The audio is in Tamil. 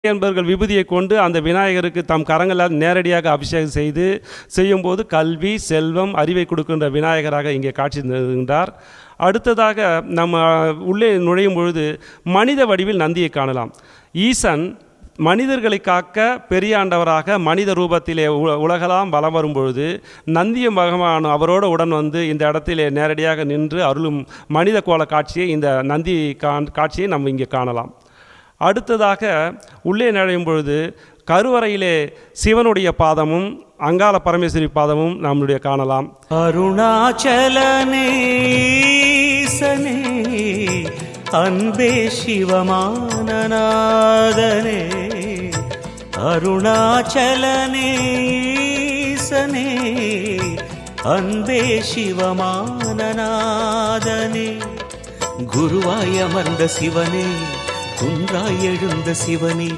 என்பவர்கள் விபூதியை கொண்டு அந்த விநாயகருக்கு தம் கரங்களால் நேரடியாக அபிஷேகம் செய்யும்போது கல்வி, செல்வம், அறிவை கொடுக்கின்ற விநாயகராக இங்கே காட்சி தருகின்றார். அடுத்ததாக நம்ம உள்ளே நுழையும் பொழுது மனித வடிவில் நந்தியை காணலாம். ஈசன் மனிதர்களை காக்க பெரியாண்டவராக மனித ரூபத்திலே உலகெல்லாம் வலம் வரும்பொழுது நந்திய பகவான் அவரோடு உடன் வந்து இந்த இடத்திலே நேரடியாக நின்று அருளும் மனித கோல காட்சியை, இந்த நந்தி காட்சியை நம்ம இங்கே காணலாம். அடுத்ததாக உள்ளே நுழையும் பொழுது கருவறையிலே சிவனுடைய பாதமும் அங்காள பரமேஸ்வரி பாதமும் நம்முடைய காணலாம். அருணாச்சலனே ஈசனே அன்பே சிவமானநாதனே, அருணாச்சலனே ஈசனே அன்பே சிவமானநாதனே, குருவாய் அமர்ந்த சிவனே, குன்றாய் எழுந்த சிவனே,